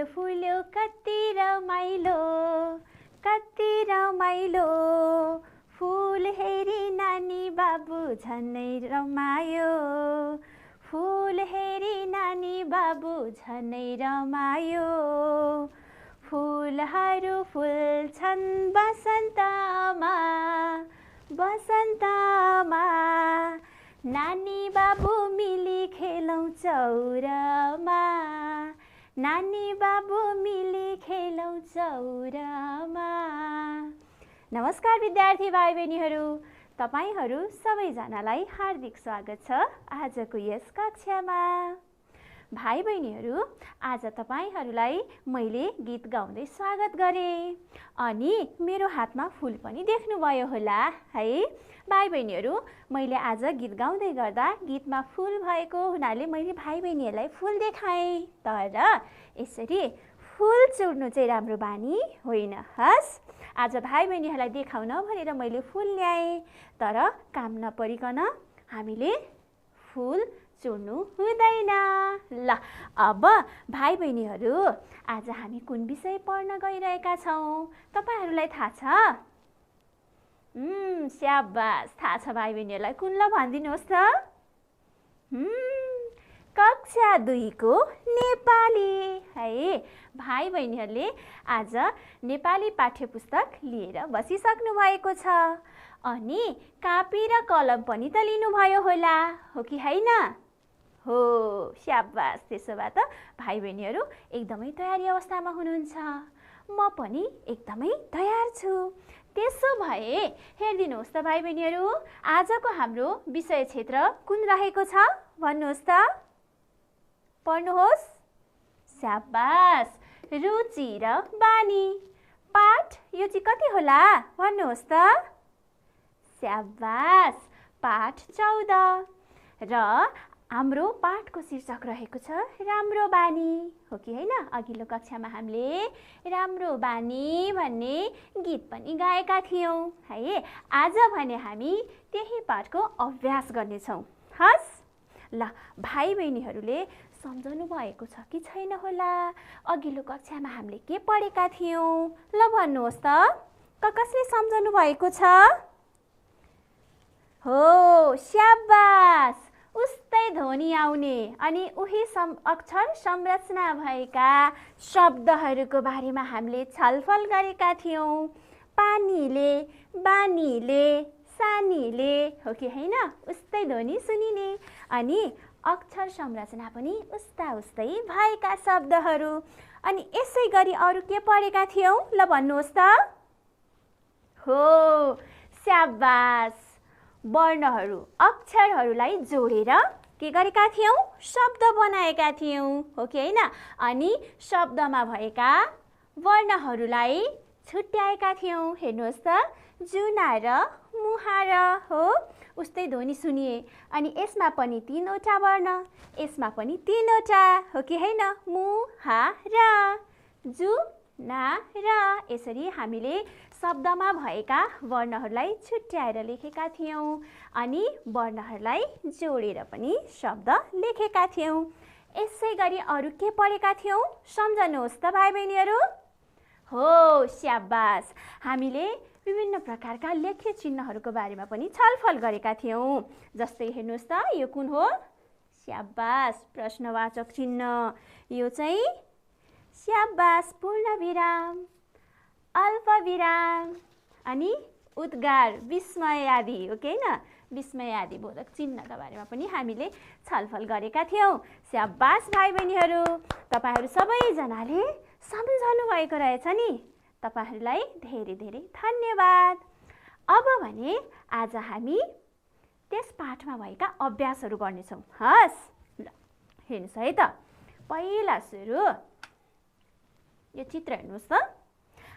फूल फुल्यो कति रमाइलो फूल हेरी नानी बाबु झनै रमायो फूल हेरी नानी बाबु झनै रमायो फूलहरू फुल्छन् बसन्तमा नानी बाबु मिली खेलौँ चौरमा नानी बाबु मिली खेलौँ चौरमा। नमस्कार विद्यार्थी भाइ बहिनीहरू, तपाईहरू सबैजनालाई हार्दिक स्वागत छ आजको यस कक्षामा। भाइ बहिनीहरू, आज तपाईहरूलाई मैले गीत गाउँदै स्वागत गरेँ अनि मेरो हातमा फूल पनि देख्नुभयो होला है। भाइ बहिनीहरू, मैले आज गीत गाउँदै गर्दा गीतमा फूल भएको हुनाले मैले भाइ बहिनीहरूलाई फूल देखाएँ, तर यसरी फूल चुड्नु चाहिँ राम्रो बानी होइन। हस्, आज भाइ बहिनीहरूलाई देखाउन भनेर मैले फूल ल्याएँ, तर काम नपरिकन हामीले फूल चुड्नु हुँदैन। ल, अब भाइ बहिनीहरू, आज हामी कुन विषय पढ्न गइरहेका छौँ तपाईहरूलाई थाहा छ? स्याबास, थाहा छ भाइ बहिनीहरूलाई। कुन ल भनिदिनुहोस् त? कक्षा 2 को नेपाली है। भाइ बहिनीहरूले आज नेपाली पाठ्यपुस्तक लिएर बसिसक्नु भएको छ अनि कापी र कलम पनि त लिनुभयो होला, हो कि होइन? हो, स्याबास। त्यसो भए त भाइ बहिनीहरू एकदमै तयारी अवस्थामा हुनुहुन्छ। म पनि एकदमै तयार छु। त्यसो भए हेरिदिनुहोस् त भाइ बहिनीहरू, आजको हाम्रो विषय क्षेत्र कुन रहेको छ भन्नुहोस् त? पढ्नुहोस्। स्याबास, रुचि र बानी। पाठ यो चाहिँ कति होला भन्नुहोस् त? स्याबास, पाठ 14 र हाम्रो पाठको शीर्षक रहेको छ राम्रो बानी, हो कि होइन? अघिल्लो कक्षामा हामीले राम्रो बानी भन्ने गीत पनि गाएका थियौँ है। आज भने हामी त्यही पाठको अभ्यास गर्नेछौँ। हस्, ल भाइ बहिनीहरूले सम्झनु भएको छ कि छैन होला? अघिल्लो कक्षामा हामीले के पढेका थियौँ? ल भन्नुहोस् त, कसले सम्झनु भएको छ? हो, स्याबास। उस्तै ध्वनि आउने अनि उही अक्षर संरचना भएका शब्दहरूको बारेमा हामीले छलफल गरेका थियौँ। पानीले, बानीले, सानीले, हो कि होइन? उस्तै ध्वनि सुनिने अनि अक्षर संरचना पनि उस्तै भएका शब्दहरू। अनि यसै गरी अरू के पढेका थियौँ? ल भन्नुहोस् त? हो, स्याबास। वर्णहरू, अक्षरहरूलाई जोडेर के गरेका थियौँ? शब्द बनाएका थियौँ, हो कि होइन? अनि शब्दमा भएका वर्णहरूलाई छुट्याएका थियौँ। हेर्नुहोस् त, जुना र मुहार, हो उस्तै ध्वनि सुनिए। अनि यसमा पनि 3वटा वर्ण, यसमा पनि 3वटा, हो कि होइन? मुहार, जुना र। यसरी हामीले शब्दमा भएका वर्णहरूलाई छुट्याएर लेखेका थियौँ अनि वर्णहरूलाई जोडेर पनि शब्द लेखेका थियौँ। यसै गरी अरू के पढेका थियौँ? सम्झनुहोस् त भाइ बहिनीहरू? हो, स्याबास। हामीले विभिन्न प्रकारका लेख्य चिन्हहरूको बारेमा पनि छलफल गरेका थियौँ। जस्तै हेर्नुहोस् त, यो कुन हो? स्याबास, प्रश्नवाचक चिन्ह। यो चाहिँ स्याबास, पूर्ण विराम, अल्पविराम अनि उद्गार, विस्मय आदि, हो कि होइन? विस्मय आदि बोधक चिन्हका बारेमा पनि हामीले छलफल गरेका थियौँ। स्याबास भाइ बहिनीहरू, तपाईहरू सबैजनाले सम्झनु भएको रहेछ नि। तपाईहरूलाई धेरै धेरै धन्यवाद। अब भने आज हामी त्यस पाठमा भएका अभ्यासहरू गर्नेछौँ। हस्, ल हेर्नुहोस् है त। पहिला सुरु यो चित्र हेर्नुहोस् त।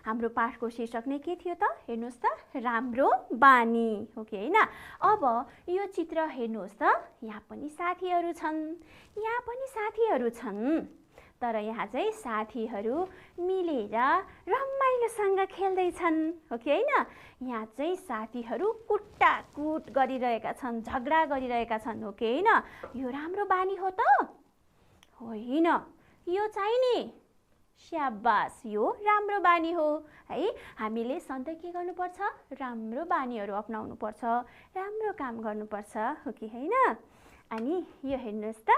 हाम्रो पाठको शीर्षक नै के थियो त? हेर्नुहोस् त, राम्रो बानी, हो कि होइन? अब यो चित्र हेर्नुहोस् त, यहाँ पनि साथीहरू छन्, यहाँ पनि साथीहरू छन्, तर यहाँ चाहिँ साथीहरू मिलेर रमाइलोसँग खेल्दैछन्, हो कि होइन? यहाँ चाहिँ साथीहरू कुटाकुट गरिरहेका छन्, झगडा गरिरहेका छन्, हो कि होइन? यो राम्रो बानी हो त? होइन, यो चाहिँ नि स्याबास, यो राम्रो बानी हो है। हामीले सधैँ के गर्नुपर्छ? राम्रो बानीहरू अपनाउनु पर्छ, राम्रो काम गर्नुपर्छ, हो कि होइन? अनि यो हेर्नुहोस् त,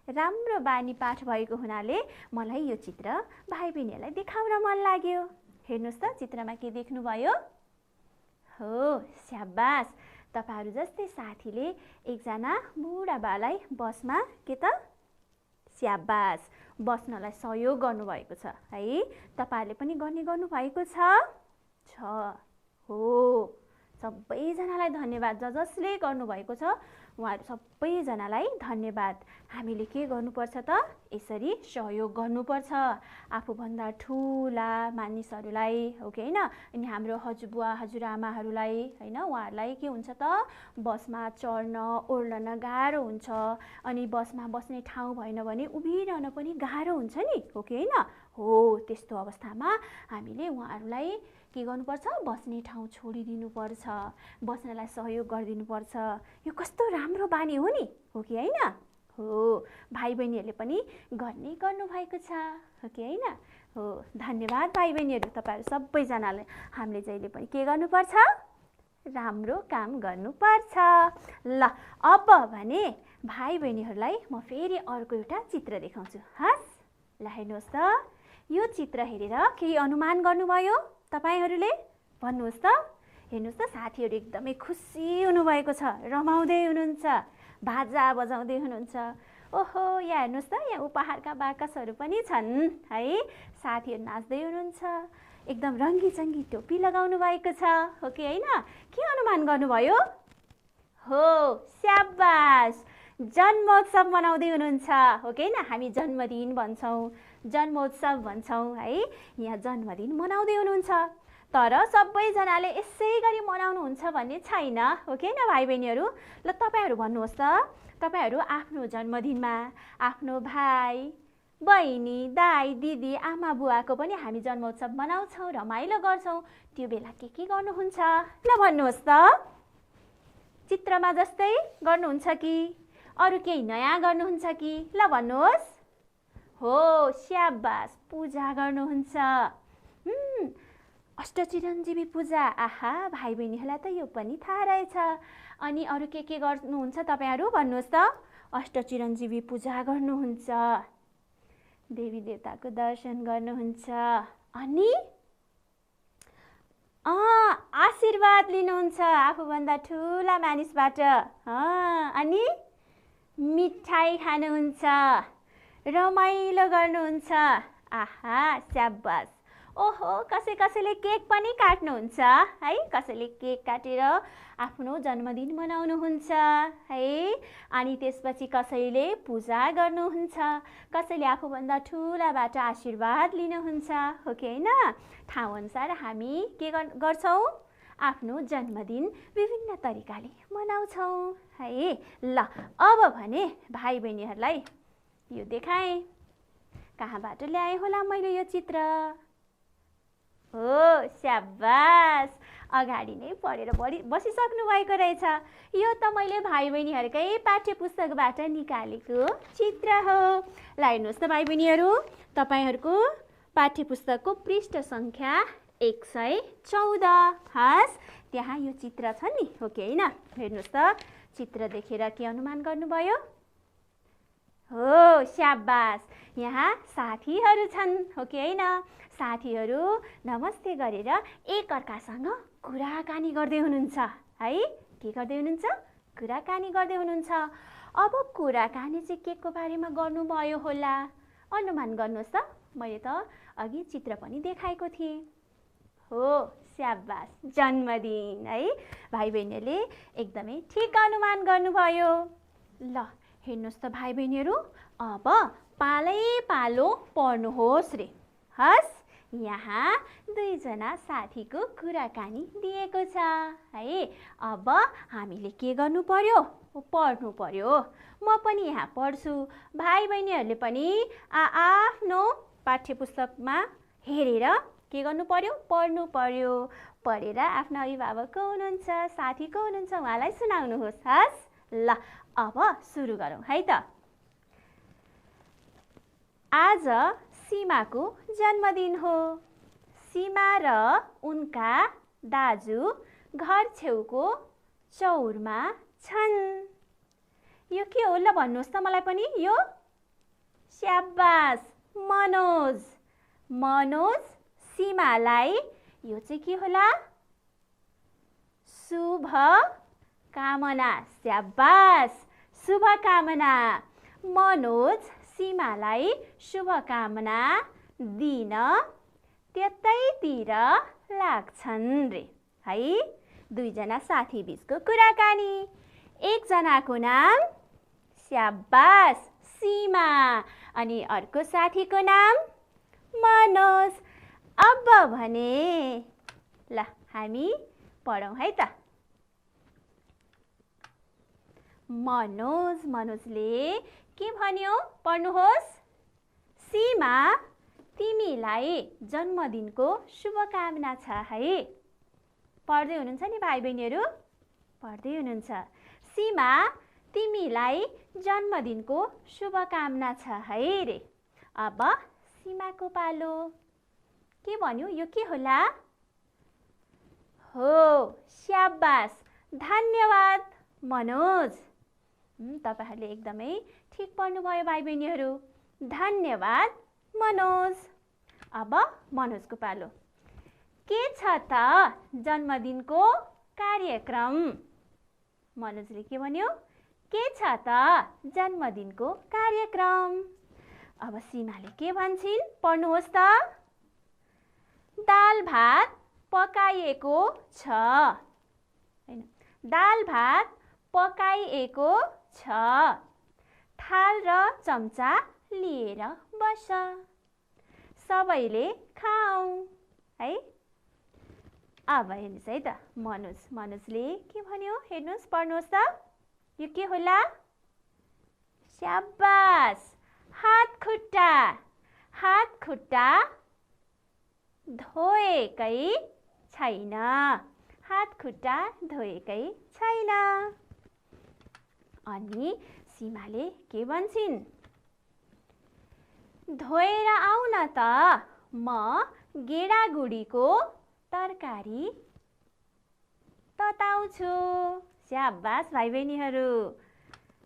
राम्रो बानी पाठ भएको हुनाले मलाई यो चित्र भाइ बहिनीहरूलाई देखाउन मन लाग्यो। हेर्नुहोस् त, चित्रमा के देख्नुभयो? हो, स्याबास, तपाईहरू जस्तै साथीले एकजना बुढाबालाई बसमा के त स्याबास बस्नलाई सहयोग गर्नुभएको छ है। तपाईहरूले पनि गर्नुभएको छ? हो, सबैजनालाई धन्यवाद। जसले गर्नुभएको छ उहाँहरू सबैजनालाई धन्यवाद। हामीले के गर्नुपर्छ त? यसरी सहयोग गर्नुपर्छ आफूभन्दा ठुला मानिसहरूलाई, हो कि होइन? अनि हाम्रो हजुरबुवा हजुरआमाहरूलाई होइन, उहाँहरूलाई के हुन्छ त? बसमा चढ्न ओर्लन गाह्रो हुन्छ, अनि बसमा बस्ने ठाउँ भएन भने उभिरहन पनि गाह्रो हुन्छ नि, हो कि होइन? हो, त्यस्तो अवस्थामा हामीले उहाँहरूलाई के गर्नुपर्छ? बस्ने ठाउँ छोडिदिनुपर्छ, बस्नलाई सहयोग गरिदिनुपर्छ। यो कस्तो राम्रो बानी हो नि, हो कि होइन? हो, भाइ बहिनीहरूले पनि गर्नुभएको छ, हो कि होइन? हो, धन्यवाद भाइ बहिनीहरू, तपाईँहरू सबैजनाले। हामीले जहिले पनि के गर्नुपर्छ? राम्रो काम गर्नुपर्छ। ल, अब भने भाइ बहिनीहरूलाई म फेरि अर्को एउटा चित्र देखाउँछु। हस्, ल हेर्नुहोस् त, यो चित्र हेरेर केही अनुमान गर्नुभयो तपाईहरूले? भन्नुहोस् त। हेर्नुहोस् त, साथीहरू एकदमै खुसी हुनुभएको छ, रमाउँदै हुनुहुन्छ, बाजा बजाउँदै हुनुहुन्छ। ओहो, यहाँ हेर्नुहोस् त, यहाँ उपहारका बाकसहरू पनि छन् है। साथीहरू नाच्दै हुनुहुन्छ, एकदम रङ्गी चङ्गी टोपी लगाउनु भएको छ, हो कि होइन? के अनुमान गर्नुभयो? हो, स्याबास, जन्मोत्सव मनाउँदै हुनुहुन्छ, हो कि होइन? हामी जन्मदिन भन्छौँ, जन्मोत्सव भन्छौँ है। यहाँ जन्मदिन मनाउँदै हुनुहुन्छ, तर सबैजनाले यसै गरी मनाउनुहुन्छ भन्ने छैन, हो कि होइन भाइ बहिनीहरू? ल, तपाईँहरू भन्नुहोस् त, तपाईँहरू आफ्नो जन्मदिनमा आफ्नो भाइ बहिनी दाइ दिदी आमा बुवाको पनि हामी जन्मोत्सव मनाउँछौँ, रमाइलो गर्छौँ, त्यो बेला के गर्नुहुन्छ? ल भन्नुहोस् त। चित्रमा जस्तै गर्नुहुन्छ कि अरू केही नयाँ गर्नुहुन्छ कि? ल भन्नुहोस्। हो, स्याबास, पूजा गर्नुहुन्छ। अष्टचिरञ्जीवी पूजा, आहा, भाइ बहिनीहरूलाई त यो पनि थाहा रहेछ। अनि अरू के गर्नुहुन्छ तपाईँहरू? भन्नुहोस् त। अष्टचिरञ्जीवी पूजा गर्नुहुन्छ, देवी देवताको दर्शन गर्नुहुन्छ, अनि आशीर्वाद लिनुहुन्छ आफूभन्दा ठुला मानिसबाट, अनि मिठाई खानुहुन्छ, रमाइलो गर्नुहुन्छ। आहा, स्याबास। ओहो, कसैले केक पनि काट्नुहुन्छ है। कसैले केक काटेर आफ्नो जन्मदिन मनाउनुहुन्छ है। अनि त्यसपछि कसैले पूजा गर्नुहुन्छ, कसैले आफूभन्दा ठुलाबाट आशीर्वाद लिनुहुन्छ, हो कि होइन? ठाउँअनुसार हामी के गर्छौँ? आफ्नो जन्मदिन विभिन्न तरिकाले मनाउँछौँ है। ल, अब भने भाइ बहिनीहरूलाई यो देखाएँ। कहाँबाट ल्याएँ होला मैले यो चित्र? हो, स्याबास, अगाडि नै पढेर बसिसक्नु भएको रहेछ। यो त मैले भाइ बहिनीहरूकै पाठ्य पुस्तकबाट निकालेको चित्र हो। ल हेर्नुहोस् त भाइ बहिनीहरू, तपाईँहरूको पाठ्य पुस्तकको पृष्ठ सङ्ख्या 114। हस्, त्यहाँ यो चित्र छ नि, हो कि होइन? हेर्नुहोस् त, चित्र देखेर के अनुमान गर्नुभयो? हो, स्याबास, यहाँ साथीहरू छन्, हो कि होइन? साथीहरू नमस्ते गरेर एकअर्कासँग कुराकानी गर्दै हुनुहुन्छ है। के गर्दै हुनुहुन्छ? कुराकानी गर्दै हुनुहुन्छ। अब कुराकानी चाहिँ के को बारेमा गर्नुभयो होला? अनुमान गर्नुहोस् त। मैले त अघि चित्र पनि देखाएको थिएँ। हो, स्याबास, जन्मदिन है। भाइ बहिनीहरूले एकदमै ठिक अनुमान गर्नुभयो। ल हेर्नुहोस् त भाइ बहिनीहरू, अब पालो पढ्नुहोस् रे। हस्, यहाँ दुईजना साथीको कुराकानी दिएको छ है। अब हामीले के गर्नु पर्यो? पढ्नु पर्यो। म पनि यहाँ पढ्छु, भाइ बहिनीहरूले पनि आफ्नो पाठ्य पुस्तकमा हेरेर के गर्नु पर्यो? पढ्नु पर्यो। पढेर आफ्नो अभिभावक को हुनुहुन्छ, साथी को हुनुहुन्छ, उहाँलाई सुनाउनुहोस्। हस्, ल अब सुरु गरौँ है त। आज सीमाको जन्मदिन हो। सीमा र उनका दाजु घर छेउको चौरमा छन्। यो के हो ल भन्नुहोस् त मलाई पनि यो? स्याबास, मनोज। मनोज सीमालाई यो चाहिँ के होला? शुभ कामना। स्याबास, शुभकामना। मनोज सीमालाई शुभकामना दिन त्यतैतिर लाग्छन् रे। है, दुईजना साथी बीचको कुराकानी। एकजनाको नाम स्याबास सीमा अनि अर्को साथीको नाम मनोज। अब भने ल हामी पढौँ है त। मनोजले के भन्यो? पढ्नुहोस्। सीमा, तिमीलाई जन्मदिनको शुभकामना छ है। पढ्दै हुनुहुन्छ नि भाइ बहिनीहरू? पढ्दै हुनुहुन्छ। सीमा, तिमीलाई जन्मदिनको शुभकामना छ है रे। अब सीमाको पालो। के भन्यो? यो के होला? हो, स्याबास, धन्यवाद मनोज। तपाईहरुले एकदमै ठीक पढ्नुभयो भाइ बहिनीहरू। धन्यवाद मनोज। अब मनोजको पालो। के छ त जन्मदिनको कार्यक्रम? मनोजले के भन्यो? के छ त जन्मदिनको कार्यक्रम? अब सीमाले के भन्छिन्? पढ्नुहोस् त। दाल भात पकाइएको छ। हैन, दाल भात पकाइएको छ। थाल र चम्चा लिएर बस। सबैले खाऊ है। अब हेर्नुहोस् है त मनोजले के भन्यो? हेर्नुहोस्, पढ्नुहोस् त। यो के होला? स्याबास, हात खुट्टा। हात खुट्टा धोएकै छैन। हात खुट्टा धोएकै छैन। अनि सीमाले के भन्छिन्? धोएर आऊ न त, म गेडागुडीको तरकारी तताउँछु। स्याबास भाइ बहिनीहरू,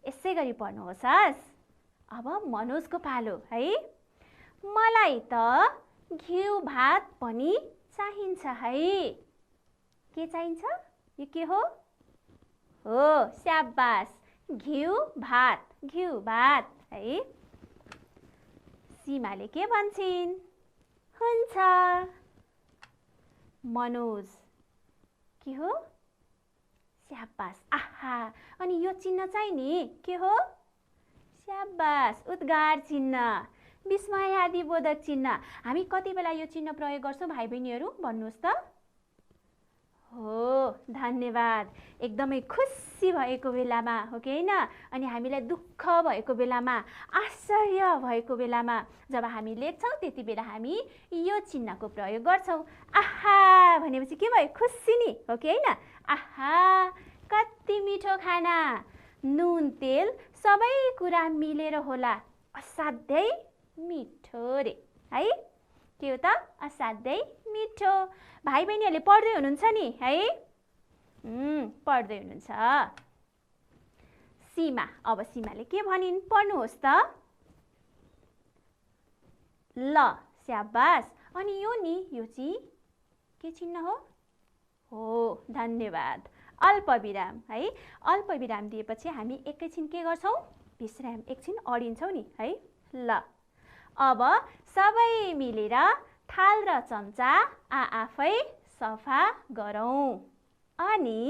यसै गरी पढ्नुहोस्। अब मनोजको पालो है। मलाई त घिउ भात पनि चाहिन्छ है। के चाहिन्छ? यो के हो? हो, स्याबास, घिउ भात। घिउ भात है। सीमाले के भन्छिन्? हुन्छ। मनोज के हो? स्याबास, आहा। अनि यो चिन्ह चाहिँ नि के हो? स्याबास, उद्गार चिन्ह, विस्मयादिबोधक चिन्ह। हामी कति बेला यो चिन्ह प्रयोग गर्छौँ भाइ बहिनीहरू? भन्नुहोस् त। हो, धन्यवाद। एकदमै खुसी भएको बेलामा हो कि हैन? अनि हामीलाई दुःख भएको बेलामा, आश्चर्य भएको बेलामा जब हामी लेख्छौँ त्यति बेला हामी यो चिन्हको प्रयोग गर्छौँ। आहा भनेपछि के भयो? खुसी नि, हो कि हैन? आहा, कति मिठो खाना, नुन तेल सबै कुरा मिलेर होला, असाध्यै मिठो रे। है, के हो त? असाध्यै मिठो। भाइ बहिनीहरूले पढ्दै हुनुहुन्छ नि है? पढ्दै हुनुहुन्छ। सीमा, अब सीमाले के भनिन्? पढ्नुहोस् त। ल, स्याबास। अनि यो नि, यो चाहिँ के चिन्ह हो? हो, धन्यवाद। अल्पविराम है। अल्पविराम दिएपछि हामी एकैछिन के गर्छौँ? विश्राम, एकछिन अडिन्छौँ नि है। ल, अब सबै मिलेर थाल र चम्चा आफै सफा गरौँ अनि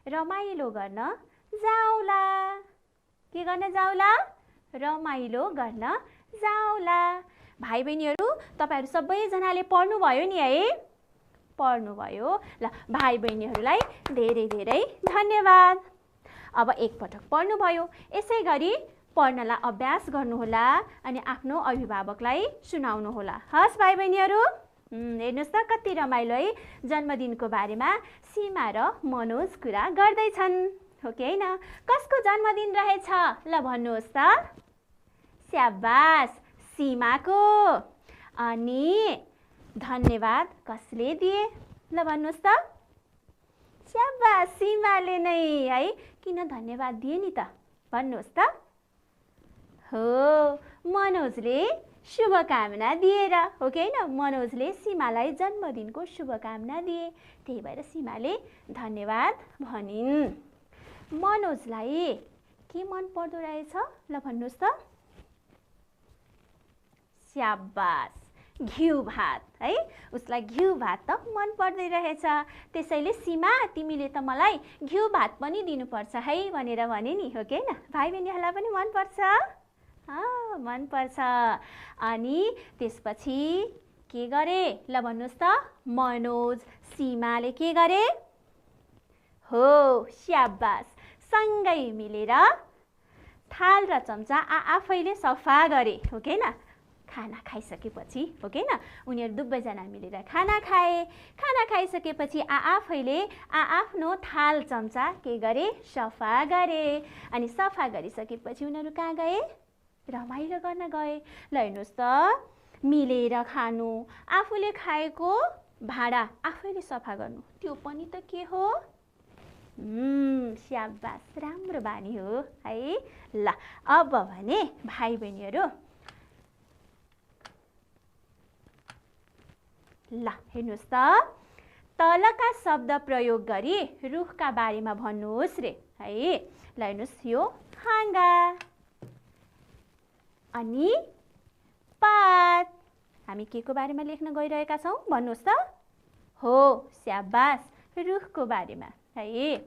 रमाइलो गर्न जाउला। के गर्न जाउला? रमाइलो गर्न जाउला। भाइ बहिनीहरू, तपाईहरु सबैजनाले पढ्नुभयो नि है? पढ्नुभयो। ल, भाइ बहिनीहरूलाई धेरै धेरै धन्यवाद। अब एकपटक पढ्नुभयो, यसै गरी पढ्नलाई अभ्यास गर्नुहोला अनि आफ्नो अभिभावकलाई सुनाउनुहोला। हस् भाइ बहिनीहरू? हेर्नुहोस् त कति रमाइलो है। जन्मदिनको बारेमा सीमा र मनोज कुरा गर्दैछन्, हो कि हैन? कसको जन्मदिन रहेछ ल भन्नुहोस् त? स्याबास, सीमाको। अनि धन्यवाद कसले दिए? ल भन्नुहोस् त। स्याबास, सीमाले नै है। किन धन्यवाद दिए नि त? भन्नुहोस् त। हो, मनोजले शुभकामना दिएर, हो कि होइन? मनोजले सीमालाई जन्मदिनको शुभकामना दिए, त्यही भएर सीमाले धन्यवाद भनिन्। मनोजलाई के मन पर्दो रहेछ? ल भन्नुहोस् त। स्याबास, घिउ भात है। उसलाई घिउ भात त मन पर्दै रहेछ। त्यसैले सीमा, तिमीले त मलाई घिउ भात पनि दिनुपर्छ है भनेर भने नि, हो कि होइन? भाइ बहिनीहरूलाई पनि मनपर्छ? मनपर्छ। अनि त्यसपछि के गरे? ल भन्नुहोस् त। मनोज सीमाले के गरे? हो, स्याबास, सँगै मिलेर थाल र चम्चा आफैले सफा गरे, हो कि होइन? खाना खाइसकेपछि, हो कि होइन? उनीहरू दुवैजना मिलेर खाना खाए। खाना खाइसकेपछि आफैले आफ्नो थाल चम्चा के गरे? सफा गरे। अनि सफा गरिसकेपछि उनीहरू कहाँ गए? रमाइलो गर्न गए। ल हेर्नुहोस् त, मिलेर खानु, आफूले खाएको भाँडा आफैले सफा गर्नु, त्यो पनि त के हो? स्याबास, राम्रो बानी हो है। ल अब भने भाइ बहिनीहरू, ल हेर्नुहोस् त, तलका शब्द प्रयोग गरी रुखका बारेमा भन्नुहोस् रे है। ल हेर्नुहोस्, यो हाँगा अनि पात, हामी के को बारेमा लेख्न गइरहेका छौँ? भन्नुहोस् त। हो, स्याबास, रुखको बारेमा है।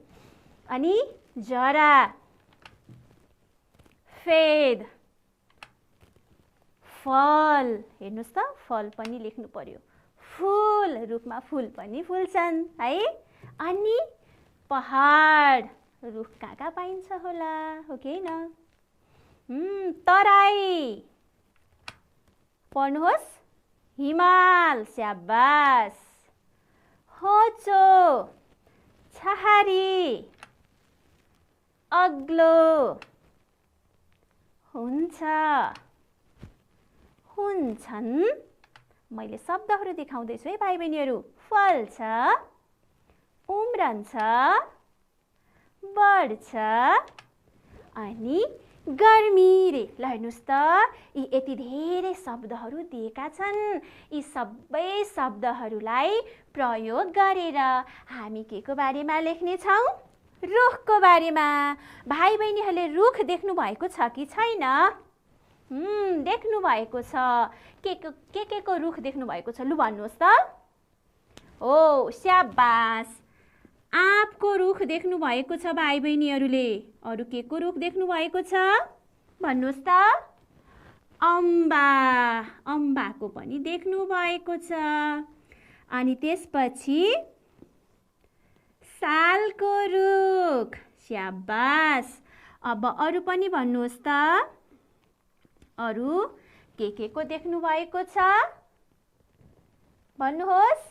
अनि जरा, फेद, फल, हेर्नुहोस् त, फल पनि लेख्नु पर्यो। फूल, रुखमा फूल पनि फुल्छन् है। अनि पहाड, रुख कहाँ कहाँ पाइन्छ होला, हो कि होइन? तराई, पढ्नुहोस्, हिमाल, स्याबास। होचो, छहारी, अग्लो, हुन्छ, हुन्छन्। मैले शब्दहरू देखाउँदैछु है भाइ बहिनीहरू। फल्छ, उम्रन्छ, बढ्छ अनि गर्मी रे। ल हेर्नुहोस् त, यी यति धेरै शब्दहरू दिएका छन्। यी सबै शब्दहरूलाई प्रयोग गरेर हामी के को बारेमा लेख्नेछौँ? रुखको बारेमा। भाइ बहिनीहरूले रुख देख्नु भएको छ कि छैन? देख्नु भएको छ। के को रुख देख्नु भएको छ? लु भन्नुहोस् त। हो, स्याबास, आँपको रुख देख्नु भएको छ भाइ बहिनीहरूले। अरू के को रुख देख्नु भएको छ? भन्नुहोस् त। अम्बा, अम्बाको पनि देख्नु भएको छ। अनि त्यसपछि सालको रुख, स्याबास। अब अरू पनि भन्नुहोस् त। अरू के को देख्नु भएको छ? भन्नुहोस्।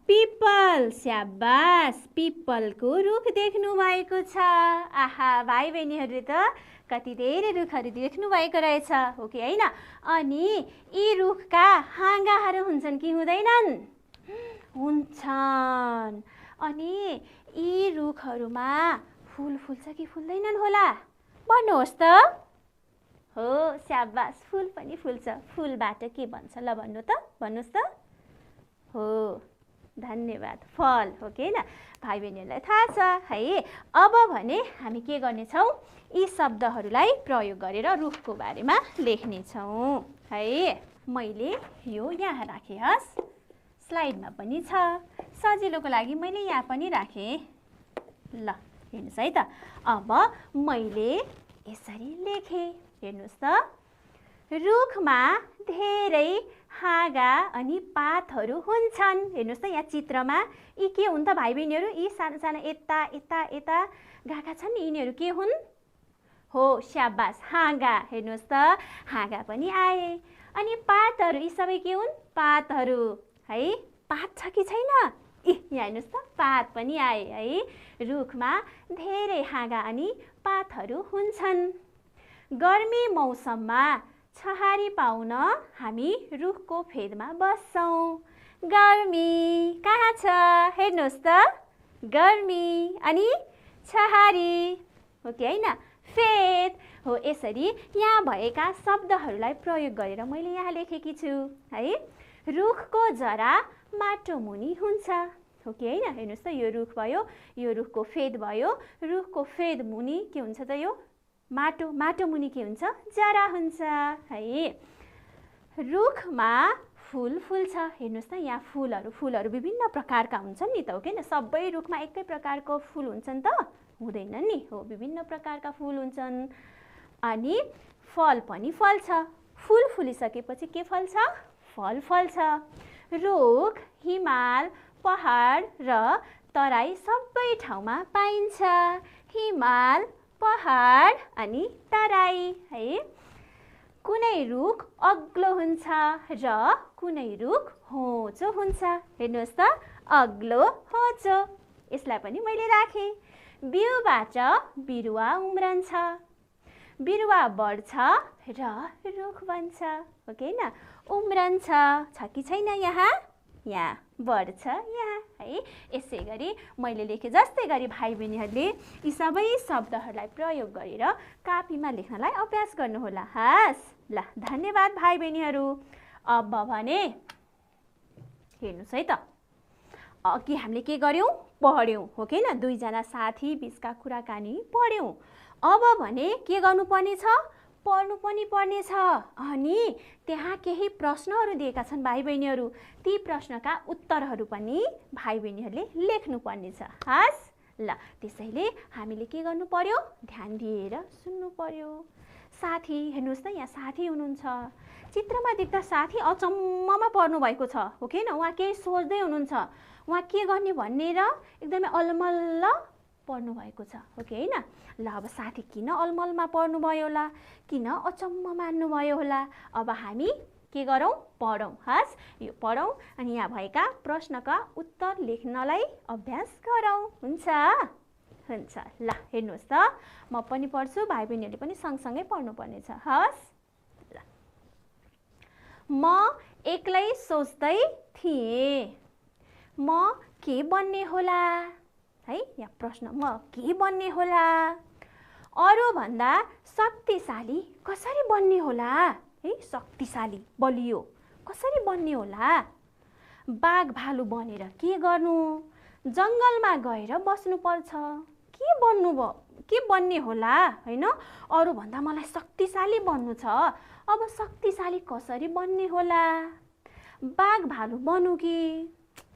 पिपल, स्याबास, पिपलको रुख देख्नु भएको छ। आहा, भाइ बहिनीहरूले त कति धेरै रुखहरू देख्नु भएको रहेछ, हो कि होइन? अनि यी रुखका हाँगाहरू हुन्छन् कि हुँदैनन्? हुन्छन्। अनि यी रुखहरूमा फुल फुल्छ कि फुल्दैनन् होला? भन्नुहोस् त। हो, स्याबास, फुल पनि फुल्छ। फुलबाट के भन्छ? ल भन्नु त, भन्नुहोस् त। हो, धन्यवाद, फल, हो कि होइन? भाइ बहिनीहरूलाई थाहा छ है। अब भने हामी के गर्नेछौँ? यी शब्दहरूलाई प्रयोग गरेर रुखको बारेमा लेख्नेछौँ है। मैले यो यहाँ राखेँ, हस्, स्लाइडमा पनि छ। सजिलोको लागि मैले यहाँ पनि राखेँ। ल हेर्नुहोस् है त। अब मैले यसरी लेखेँ, हेर्नुहोस् त। रुखमा धेरै हाँगा अनि पातहरू हुन्छन्। हेर्नुहोस् त, यहाँ चित्रमा यी के हुन् त भाइ बहिनीहरू? यी साना साना यता यता यता गएका छन् नि, यिनीहरू के हुन्? हो, स्याबास, हाँगा। हेर्नुहोस् त, हाँगा पनि आए। अनि पातहरू, यी सबै के हुन्? पातहरू है। पात छ कि छैन? यहाँ हेर्नुहोस् त, पात पनि आए है। रुखमा धेरै हाँगा अनि पातहरू हुन्छन्। गर्मी मौसममा छहारी पाउन हामी रुखको फेदमा बस्छौँ। गर्मी कहाँ छ हेर्नुहोस् त, गर्मी अनि छहारी हो कि होइन, फेद हो। यसरी यहाँ भएका शब्दहरूलाई प्रयोग गरेर मैले यहाँ लेखेकी छु है। रुखको जरा माटो मुनि हुन्छ हो कि होइन, हेर्नुहोस् त, यो रुख भयो, यो रुखको फेद भयो, रुखको फेद मुनि के हुन्छ त, यो माटो, माटो मुनि के हुन्छ, जरा हुन्छ है। रुखमा फुल फुल्छ, हेर्नुहोस् त, यहाँ फुलहरू विभिन्न प्रकारका हुन्छन् नि त हो कि होइन, सबै रुखमा एकै प्रकारको फुल हुन्छन् त हुँदैनन् नि, हो, विभिन्न प्रकारका फुल हुन्छन्। अनि फल पनि फल्छ, फुल फुलिसकेपछि के फल्छ, फल फल्छ। रुख हिमाल, पहाड र तराई सबै ठाउँमा पाइन्छ। हिमाल, पहाड अनि तराई है। कुनै रुख अग्लो हुन्छ र कुनै रुख होचो हुन्छ, हेर्नुहोस् त, अग्लो होचो, यसलाई पनि मैले राखेँ। बिउबाट बिरुवा उम्रन्छ, बिरुवा बढ्छ र रुख बन्छ हो कि होइन, उम्रन्छ छ कि छैन, यहाँ बढ्छ यहाँ है। यसै गरी मैले लेखेँ जस्तै गरी भाइ बहिनीहरूले यी सबै शब्दहरूलाई प्रयोग गरेर कापीमा लेख्नलाई अभ्यास गर्नुहोला। हस् ल, धन्यवाद भाइ बहिनीहरू। अब भने हेर्नुहोस् है त, अघि हामीले के गर्यौँ, पढ्यौँ हो कि होइन, दुईजना साथी बिचका कुराकानी पढ्यौँ। अब भने के गर्नुपर्ने छ, पढ्नु पनि पर्नेछ। अनि त्यहाँ केही प्रश्नहरू दिएका छन् भाइ बहिनीहरू, ती प्रश्नका उत्तरहरू पनि भाइ बहिनीहरूले लेख्नु पर्नेछ। हस् ल, त्यसैले हामीले के गर्नु पर्यो, ध्यान दिएर सुन्नु पर्यो। साथी हेर्नुहोस् त, यहाँ साथी हुनुहुन्छ, चित्रमा देख्दा साथी अचम्ममा पर्नु भएको छ हो कि होइन, उहाँ केही सोच्दै हुनुहुन्छ, उहाँ के गर्ने भन्ने र एकदमै अलमल्ल पर्नु भएको छ हो कि होइन। ल, अब साथी किन अलमलमा पर्नुभयो होला, किन अचम्म मान्नुभयो होला, अब हामी के गरौँ, पढौँ। हस्, यो पढौँ अनि यहाँ भएका प्रश्नका उत्तर लेख्नलाई अभ्यास गरौँ। हुन्छ हुन्छ, ल हेर्नुहोस् त, म पनि पढ्छु, भाइ बहिनीहरूले पनि सँगसँगै पढ्नुपर्नेछ। हस् ल, म एक्लै सोच्दै थिएँ, म के बन्ने होला है, यहाँ प्रश्न, म के बन्ने होला, अरूभन्दा शक्तिशाली कसरी बन्ने होला है, शक्तिशाली बलियो कसरी बन्ने होला, बाघ भालु बनेर के गर्नु, जङ्गलमा गएर बस्नुपर्छ, के बन्ने होला होइन, अरूभन्दा मलाई शक्तिशाली बन्नु छ, अब शक्तिशाली कसरी बन्ने होला, बाघ भालु बनु कि,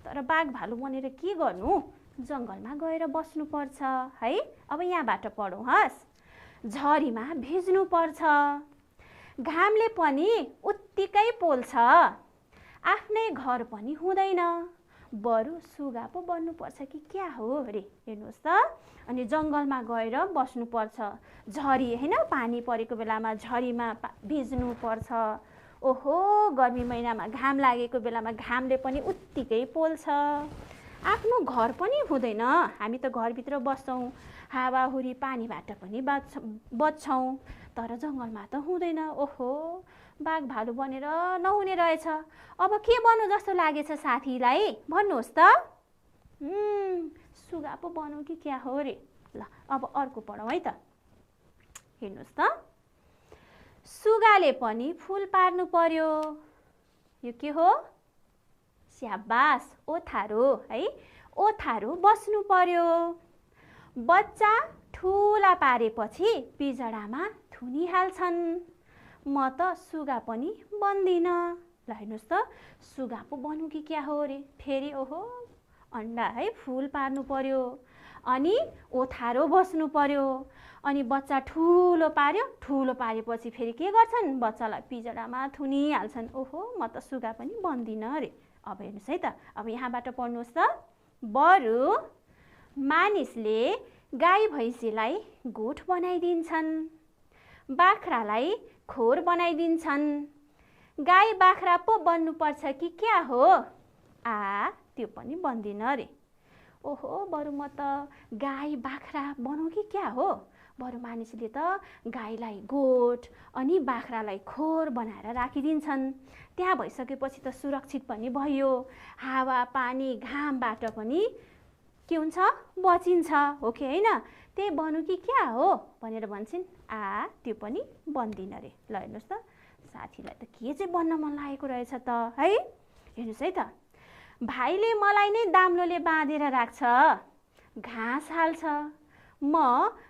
तर बाघ भालु बनेर के गर्नु, जङ्गलमा गएर बस्नुपर्छ है। अब यहाँबाट पढौँ। हस्, झरीमा भिज्नु पर्छ, घामले पनि उत्तिकै पोल्छ, आफ्नै घर पनि हुँदैन, बरु सुगा पो बन्नुपर्छ कि क्या हो अरे, हेर्नुहोस् त। अनि जङ्गलमा गएर बस्नुपर्छ, झरी होइन, पानी परेको बेलामा झरीमा भिज्नुपर्छ, ओहो गर्मी महिनामा घाम लागेको बेलामा घामले पनि उत्तिकै पोल्छ, आफ्नो घर पनि हुँदैन, हामी त घरभित्र बस्छौँ, हावाहुरी पानीबाट पनि बच्छौँ, तर जङ्गलमा त हुँदैन, ओहो बाघ भालु बनेर नहुने रहेछ। अब के बन्नु जस्तो लागेछ साथीलाई, भन्नुहोस् त, सुगा पो बनौँ कि क्या हो रे। ल, अब अर्को पढौँ है त, हेर्नुहोस् त, सुगाले पनि फुल पार्नु पर्यो, यो के हो, स्याबास, ओथारो है, ओथारो बस्नु पर्यो, बच्चा ठुला पारेपछि पिजडामा थुनिहाल्छन्, म त सुगा पनि बन्दिनँ। ल हेर्नुहोस् त, सुगा पो बनौँ कि क्या हो रे, फेरि ओहो अन्डा है, फुल पार्नु पर्यो, अनि ओथारो बस्नु पर्यो, अनि बच्चा ठुलो पार्यो, ठुलो पारेपछि फेरि के गर्छन्, बच्चालाई पिजडामा थुनिहाल्छन्, ओहो म त सुगा पनि बन्दिनँ अरे। अब हेर्नुहोस् है त, अब यहाँबाट पढ्नुहोस् त, बरु मानिसले गाई भैँसीलाई गोठ बनाइदिन्छन्, बाख्रालाई खोर बनाइदिन्छन्, गाई बाख्रा पो बन्नुपर्छ कि क्या हो, त्यो पनि बन्दिनँ अरे, ओहो बरु म त गाई बाख्रा बनाउँ कि क्या हो, बरु मानिसले त गाईलाई गोठ अनि बाख्रालाई खोर बनाएर राखिदिन्छन्। त्यहाँ भइसकेपछि त सुरक्षित पनि भयो, हावा पानी घामबाट पनि के हुन्छ बचिन्छ, हो कि होइन? त्यही बनु कि क्या हो भनेर भन्छन्। त्यो पनि बन्दिन रे। ल हेर्नुहोस् त, साथीलाई त के चाहिँ बन्न मन लागेको रहेछ त है। हेर्नुहोस् है त, भाइले मलाई नै दाम्लोले बाँधेर राख्छ, घाँस हाल्छ, म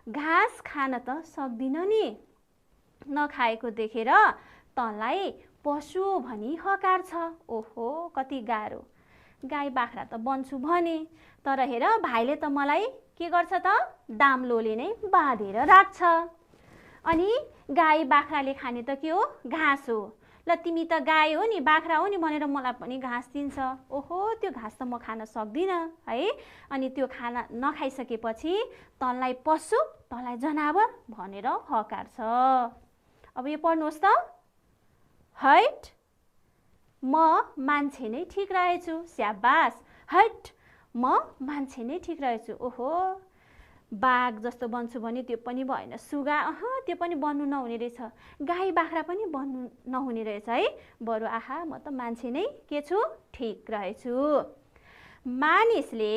घाँस खान त सक्दिनँ नि। नखाएको देखेर तँलाई पशु भनी हकार्छ। ओहो कति गाह्रो। गाई बाख्रा त बन्छु भने, तर हेर भाइले त मलाई के गर्छ त, दाम्लोले नै बाँधेर राख्छ। अनि गाई बाख्राले खाने त के हो, घाँस हो। ल तिमी त गाई हो नि, बाख्रा हो नि भनेर मलाई पनि घाँस दिन्छ। ओहो त्यो घाँस त म खान सक्दिनँ है। अनि त्यो खाना नखाइसकेपछि तँलाई पशु, तँलाई जनावर भनेर हकार्छ। अब यो पढ्नुहोस् त, हैट म मान्छे नै ठिक रहेछु। स्याबास, हैट म मान्छे नै ठिक रहेछु। ओहो बाघ जस्तो बन्छु भने त्यो पनि भएन, सुगा त्यो पनि बन्नु नहुने रहेछ, गाई बाख्रा पनि बन्नु नहुने रहेछ है। बरु आहा म त मान्छे नै के छु, ठिक रहेछु। मानिसले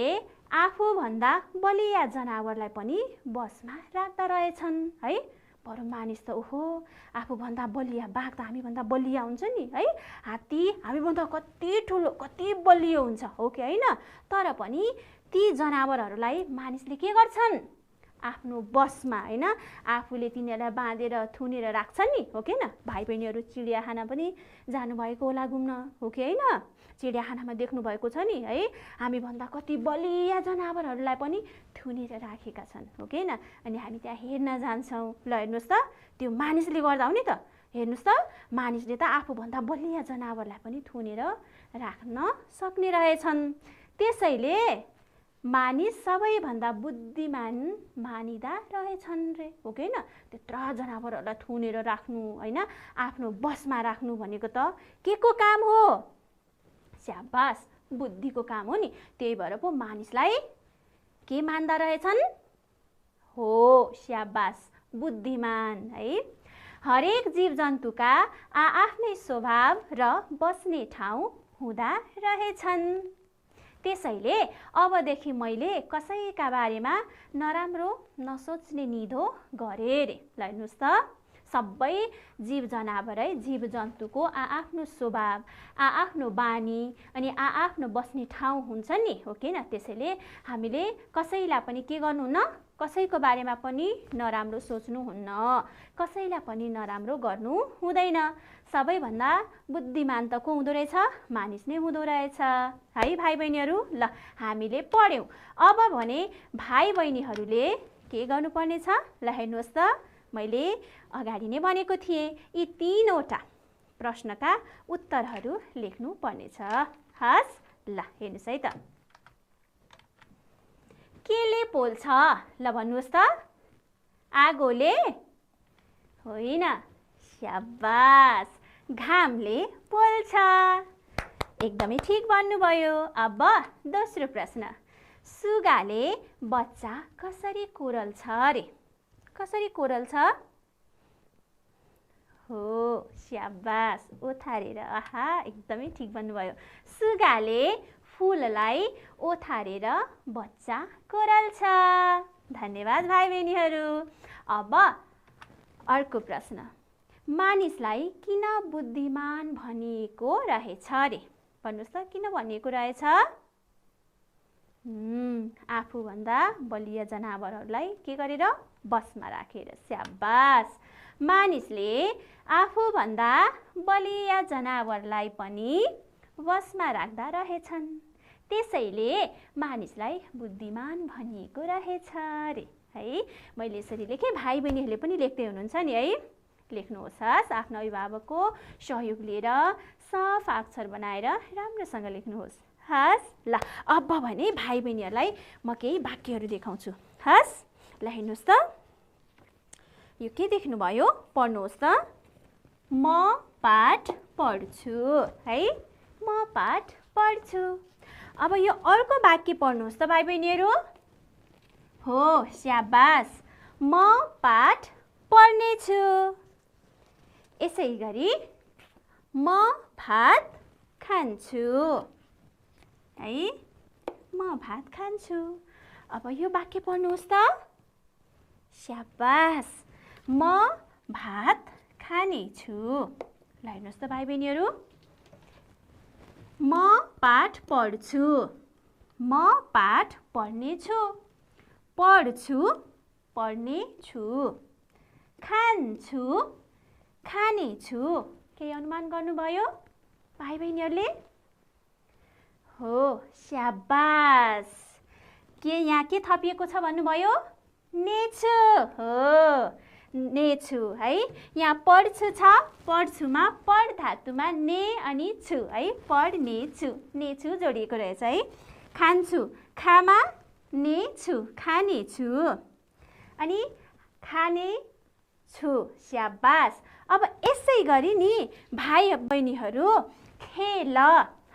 आफूभन्दा बलिया जनावरलाई पनि बसमा राख्दा रहेछन् है। बरु मानिस त ओहो आफूभन्दा बलिया, बाघ त हामीभन्दा बलिया हुन्छ नि है, हात्ती हामीभन्दा कति ठुलो कति बलियो हुन्छ, हो कि होइन? तर पनि ती जनावरहरूलाई मानिसले के गर्छन्, आफ्नो बसमा होइन, आफूले तिनीहरूलाई बाँधेर थुनेर राख्छन् नि, हो कि होइन? भाइ बहिनीहरू चिडियाखाना पनि जानुभएको होला घुम्न, हो कि होइन? चिडियाखानामा देख्नुभएको छ नि है, हामीभन्दा कति बलिया जनावरहरूलाई पनि थुनेर राखेका छन्, हो कि होइन? अनि हामी त्यहाँ हेर्न जान्छौँ। ल हेर्नुहोस् त, त्यो मानिसले गर्दा हो नि त। हेर्नुहोस् त, मानिसले त आफूभन्दा बलिया जनावरलाई पनि थुनेर राख्न सक्ने रहेछन्। त्यसैले मानिस सबैभन्दा बुद्धिमान मानिदा रहेछन् रे, हो कि होइन? त्यत्रो जनावरहरूलाई थुनेर राख्नु होइन, आफ्नो बसमा राख्नु भनेको त के को काम हो? स्याबास, बुद्धिको काम हो नि। त्यही भएर पो मानिसलाई के मान्दा रहेछन्? हो स्याबास, बुद्धिमान है। हरेक जीव जन्तुका आफ्नै स्वभाव र बस्ने ठाउँ हुँदा रहेछन्। त्यसैले अबदेखि मैले कसैका बारेमा नराम्रो नसोच्ने निधो गरेँ रे। ल हेर्नुहोस् त, सबै जीव जनावरै जीव जन्तुको आफ्नो स्वभाव, आफ्नो बानी अनि आफ्नो बस्ने ठाउँ हुन्छ नि, हो कि होइन? त्यसैले हामीले कसैलाई पनि के गर्नुहुन्न, कसैको बारेमा पनि नराम्रो सोच्नुहुन्न, कसैलाई पनि नराम्रो गर्नु हुँदैन। सबैभन्दा बुद्धिमान त को हुँदो रहेछ? मानिस नै हुँदो रहेछ है भाइ बहिनीहरू। ल हामीले पढ्यौँ। अब भने भाइ बहिनीहरूले के गर्नुपर्ने छ? ल हेर्नुहोस् त, मैले अगाडि नै भनेको थिएँ, यी 3वटा प्रश्नका उत्तरहरू लेख्नु पर्नेछ। हस्, ल हेर्नुहोस् है त, केले पोल्छ? ल भन्नुहोस् त, आगोले होइन, स्याबास, घामले पोल्छ। एकदमै ठिक भन्नुभयो। अब दोस्रो प्रश्न, सुगाले बच्चा कसरी कोरल्छ रे? कसरी कोरल्छ? हो स्याबास, ओथारेर। आहा एकदमै ठिक भन्नुभयो। सुगाले फुललाई ओथारेर बच्चा कोरल्छ। धन्यवाद भाइ बहिनीहरू। अब अर्को प्रश्न, मानिसलाई किन बुद्धिमान भनिएको रहेछ रे? भन्नुहोस् त, किन भनिएको रहेछ? आफूभन्दा बलिया जनावरहरूलाई के गरेर? बसमा राखेर। स्याबास, मानिसले आफूभन्दा बलिया जनावरलाई पनि बसमा राख्दा रहेछन्। त्यसैले मानिसलाई बुद्धिमान भनिएको रहेछ रे है। मैले यसरी लेखेँ, भाइ बहिनीहरूले पनि लेख्दै हुनुहुन्छ नि है। लेख्नुहोस् हस्, आफ्नो अभिभावकको सहयोग लिएर सफा अक्षर बनाएर राम्रोसँग लेख्नुहोस् हस्। ल अब भने भाइ बहिनीहरूलाई म केही वाक्यहरू देखाउँछु हस्। ल हेर्नुहोस् त, यो के देख्नुभयो? पढ्नुहोस् त, म पाठ पढ्छु है, म पाठ पढ्छु। अब यो अर्को वाक्य पढ्नुहोस् त भाइ बहिनीहरू। हो स्याबास, म पाठ पढ्नेछु। यसै गरी म भात खान्छु है, म भात खान्छु। अब यो वाक्य पढ्नुहोस् त। स्याबास, म भात खानेछु। ल हेर्नुहोस् त भाइ बहिनीहरू, म पाठ पढ्छु, म पाठ पढ्नेछु, पढ्छु पढ्नेछु, खान्छु खानेछु। केही अनुमान गर्नुभयो भाइ बहिनीहरूले? हो, स्याबास। के यहाँ के थपिएको छ भन्नुभयो? नेछु। हो, नेछु है। यहाँ पढ्छु छ, पढ्छुमा पढ धातुमा ने अनि छु है, पढ्नेछु, नेछु जोडिएको रहेछ है। खान्छु, खामा नेछु, खानेछु, अनि खानेछु। स्याबास। अब यसै गरी नि भाइ बहिनीहरू, खेल,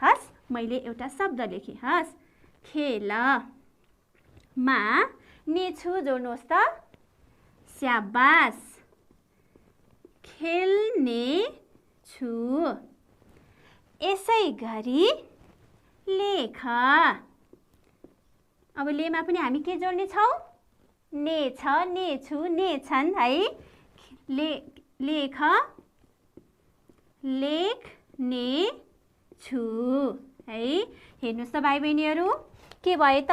हस् मैले एउटा शब्द लेखेँ, हस् खेल मा नेछु जोड्नुहोस् त। स्याबास, खेल्नेछु। यसै गरी लेख, अब लेमा पनि हामी के जोड्ने छौँ? ने छ, नेछु, नेछन् है। लेख, लेख्नेछु है। हेर्नुहोस् त भाइ बहिनीहरू, के भयो त?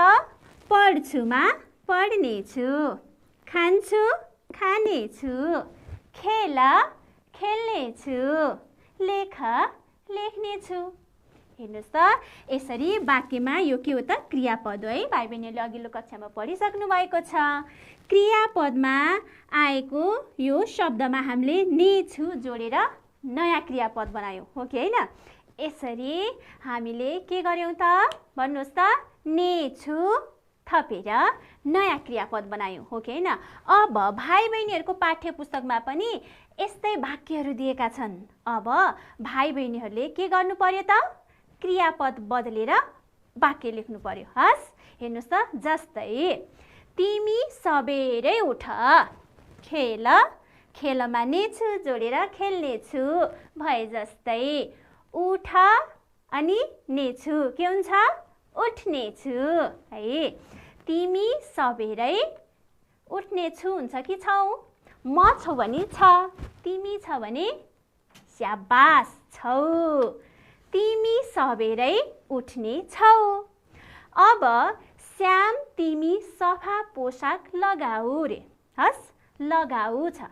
पढ्छुमा पढ्नेछु, खान्छु खानेछु, खेल खेल्नेछु, लेख लेख्नेछु। हेर्नुहोस् त, यसरी वाक्यमा यो के हो त? क्रियापद हो है। भाइ बहिनीहरूले अघिल्लो कक्षामा पढिसक्नु भएको छ। क्रियापदमा आएको यो शब्दमा हामीले नेछु जोडेर नयाँ क्रियापद बनायौँ, हो कि होइन? यसरी हामीले के गर्यौँ त? भन्नुहोस् त। नेछु थपेर नयाँ क्रियापद बनायौँ, हो कि होइन? अब भाइ बहिनीहरूको पाठ्य पुस्तकमा पनि यस्तै वाक्यहरू दिएका छन्। अब भाइ बहिनीहरूले के गर्नु पर्यो त? क्रियापद बदलेर वाक्य लेख्नु पर्यो, हस्। हेर्नुहोस् त, जस्तै तिमी सबेरै उठ, खेल, खेलमा नेछु जोडेर खेल्नेछु भए जस्तै उठ अनि नेछु के हुन्छ? उठ्नेछु है। तिमी सबेरै उठ्नेछु हुन्छ कि छौ? म छौ भने छ, तिमी छ भने स्याबास छौ, तिमी सबेरै उठ्ने छौ। अब श्याम तिमी सफा पोसाक लगाऊ रे, हस् लगाऊ छ,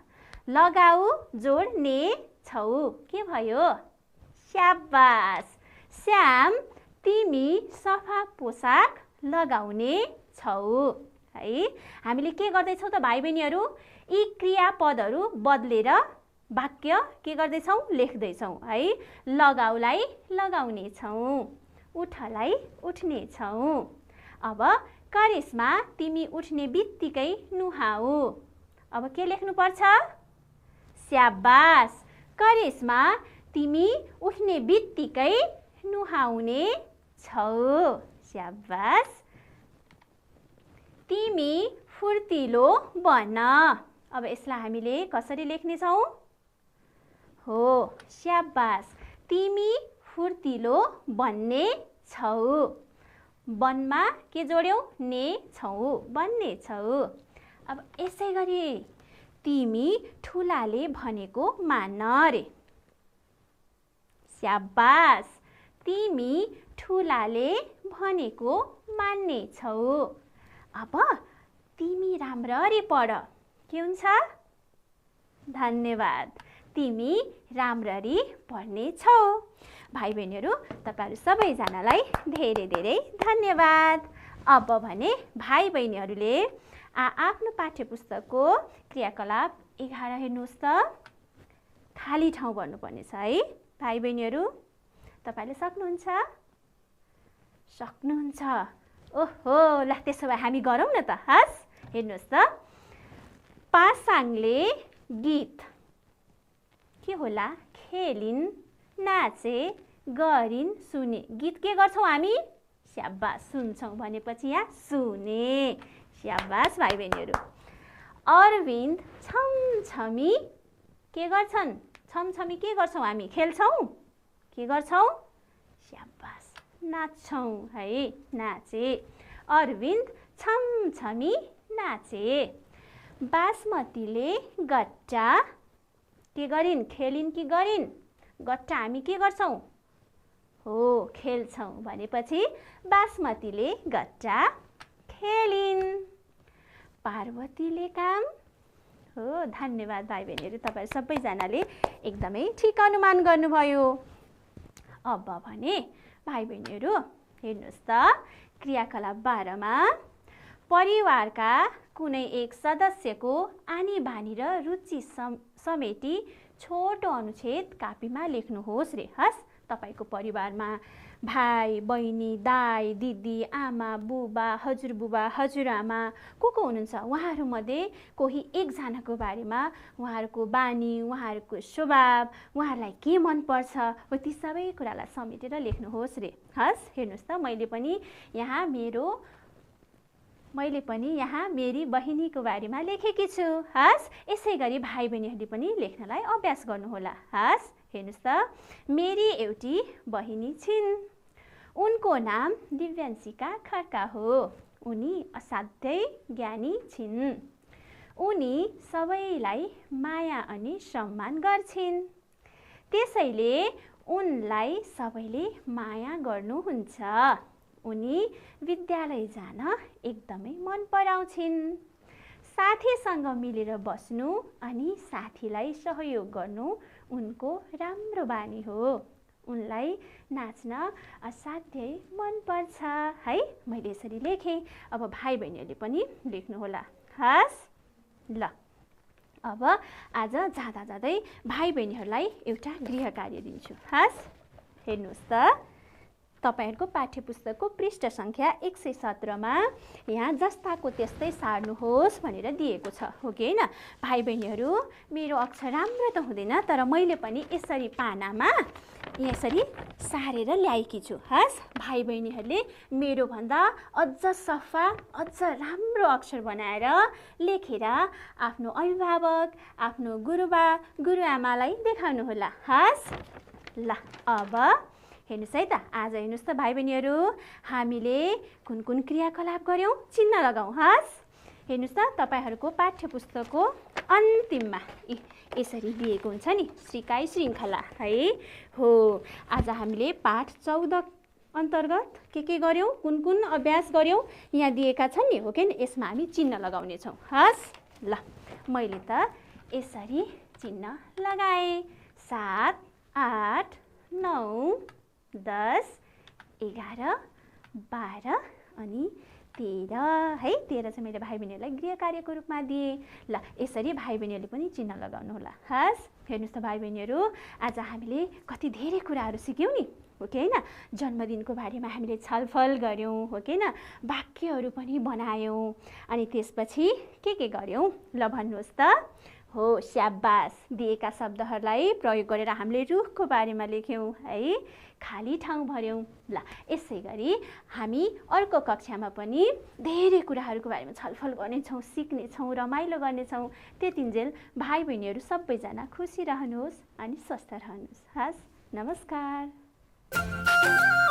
लगाऊ जोड्ने छौ, के भयो? स्याबास, श्याम तिमी सफा पोसाक लगाउने छौ है। हामीले के गर्दैछौँ त भाइ बहिनीहरू? यी क्रियापदहरू बदलेर वाक्य के गर्दैछौँ? लेख्दैछौँ है। लगाउलाई लगाउने छौँ, उठलाई उठ्ने छौँ। अब करिश्मा तिमी उठ्ने बित्तिकै नुहाऊ, अब के लेख्नुपर्छ? स्याबास, करिश्मा तिमी उठ्ने बित्तिकै नुहाउने छौ। स्याबास। तिमी फुर्तिलो बन, अब यसलाई हामीले कसरी लेख्नेछौँ? हो, स्याबास, तिमी फुर्तिलो बन्ने छौ। बनमा के जोड्यौ? ने छौ, बन्ने छौ। अब यसै गरी तिमी ठुलाले भनेको मान रे, स्याबास, तिमी ठुलाले भनेको मान्ने छौ। अब तिमी राम्ररी पढ, के हुन्छ? धन्यवाद, तिमी राम्ररी पढ्ने छौ। भाइ बहिनीहरू, तपाईहरु सबैजनालाई धेरै धेरै धन्यवाद। अब भने भाइ बहिनीहरूले आफ्नो पाठ्यपुस्तकको क्रियाकलाप 11 हेर्नुहोस् त। खाली ठाउँ भर्नुपर्ने छ है भाइ बहिनीहरू। तपाईले सक्नुहुन्छ? सक्नुहुन्छ। ओहो, ल त्यसो भए हामी गरौँ न त, हस्। हेर्नुहोस् त, पासाङले गीत के होला? खेलिन्, नाचे, गरिन्, सुने। गीत के गर्छौँ हामी? स्याबास, सुन्छौँ भनेपछि यहाँ सुने। स्याबास भाइ बहिनीहरू। अरविन्द छमछमी के गर्छन्? छमछमी के गर्छौँ हामी? खेल्छौँ? के गर्छौँ? स्याबास, नाच्छौँ है, नाचे। अरविन्द छमछमी नाचे। बासमतीले गट्टा के गरिन्? खेलिन् कि गरिन्? गट्टा हामी के गर्छौँ? हो, खेल्छौँ भनेपछि बासमतीले गट्टा खेलिन्। पार्वतीले काम हो। धन्यवाद भाइ बहिनीहरू, तपाईँ सबैजनाले एकदमै ठिक अनुमान गर्नुभयो। अब भने भाइ बहिनीहरू हेर्नुहोस् त, क्रियाकलाप 12 मा परिवारका कुनै एक सदस्यको आनी बानी र रुचि समेटी छोटो अनुच्छेद कापीमा लेख्नुहोस् रे। हस्, तपाईको परिवारमा भाइ बहिनी, दाइ दिदी, आमा बुबा, हजुरबुबा, हजुरआमा को हुनुहुन्छ? उहाँहरूमध्ये कोही एकजनाको बारेमा उहाँहरूको बानी, उहाँहरूको स्वभाव, उहाँहरूलाई के मनपर्छ हो ती सबै कुरालाई समेटेर लेख्नुहोस् रे। हस्, हेर्नुहोस् त, मैले पनि यहाँ मेरी बहिनीको बारेमा लेखेकी छु। हस्, यसै गरी भाइ बहिनीहरूले पनि लेख्नलाई अभ्यास गर्नुहोला। हस्, हेर्नुहोस् त, मेरी एउटी बहिनी छिन्। उनको नाम दिव्यान्शिका खड्का हो। उनी असाध्यै ज्ञानी छिन्। उनी सबैलाई माया अनि सम्मान गर्छिन्, त्यसैले उनलाई सबैले माया गर्नुहुन्छ। उनी विद्यालय जान एकदमै मन पराउँछिन्। साथीसँग मिलेर बस्नु अनि साथीलाई सहयोग गर्नु उनको राम्रो बानी हो। उनलाई नाच्न असाध्यै मनपर्छ है। मैले यसरी लेखेँ। अब भाइ बहिनीहरूले पनि लेख्नुहोला। हस्, ल अब आज जाँदा जाँदै भाइ बहिनीहरूलाई एउटा गृह कार्य दिन्छु। हस्, हेर्नुहोस् त, तपाईहरुको पाठ्यपुस्तकको पृष्ठ संख्या 117 मा यहाँ जस्ताको त्यस्तै सार्नुहोस् भनेर दिएको छ, हो कि हैन? भाइ बहिनीहरू, मेरो अक्षर राम्रो त हुँदैन, तर मैले पनि यसरी पानामा यसरी सारेर ल्याएकी छु। हस्, भाइ बहिनीहरूले मेरो भन्दा अझ सफा, अझ राम्रो अक्षर बनाएर लेखेर आफ्नो अभिभावक, आफ्नो गुरुबा गुरुआमालाई देखाउनु होला। हस्, ल अब हेर्नुहोस् है त, आज हेर्नुहोस् त भाइ बहिनीहरू, हामीले कुन कुन क्रियाकलाप गर्यौं चिन्ह लगाऊ। हस्, हेर्नुहोस् त, तपाईहरुको पाठ्यपुस्तकको अन्तिममा यसरी दिएको हुन्छ नि, सिकाइ श्रृङ्खला है हो। आज हामीले पाठ 14 अन्तर्गत के गर्यौं, कुन कुन अभ्यास गर्यौं यहाँ दिएका छन् नि, हो कि? यसमा हामी चिन्ह लगाउने छौं। हस्, ल मैले त यसरी चिन्ह लगाएँ। 7, 8, 9, 10, 11, 12 अनि 13 है। 13 चाहिँ मैले भाइ बहिनीहरूलाई गृह कार्यको रूपमा दिएँ। ल यसरी भाइ बहिनीहरूले पनि चिन्ह लगाउनु होला। हस्, हेर्नुहोस् त भाइ बहिनीहरू, आज हामीले कति धेरै कुराहरू सिक्यौँ नि, हो कि हैन? जन्मदिनको बारेमा हामीले छलफल गर्यौं, हो कि हैन? वाक्यहरू पनि बनायौं, अनि त्यसपछि के गर्यौं ल भन्नुहोस् त? हो, स्याबास, दिएका शब्दहरूलाई प्रयोग गरेर हामीले रुखको बारेमा लेख्यौं है, खाली ठाउँ भर्यौं। ल यसै गरी हामी अर्को कक्षामा पनि धेरै कुराहरूको बारेमा छलफल गर्नेछौँ, सिक्नेछौँ, रमाइलो गर्नेछौँ। त्यतिन्जेल भाइ बहिनीहरू सबैजना खुसी रहनुहोस् अनि स्वस्थ रहनुहोस्। हस्, नमस्कार।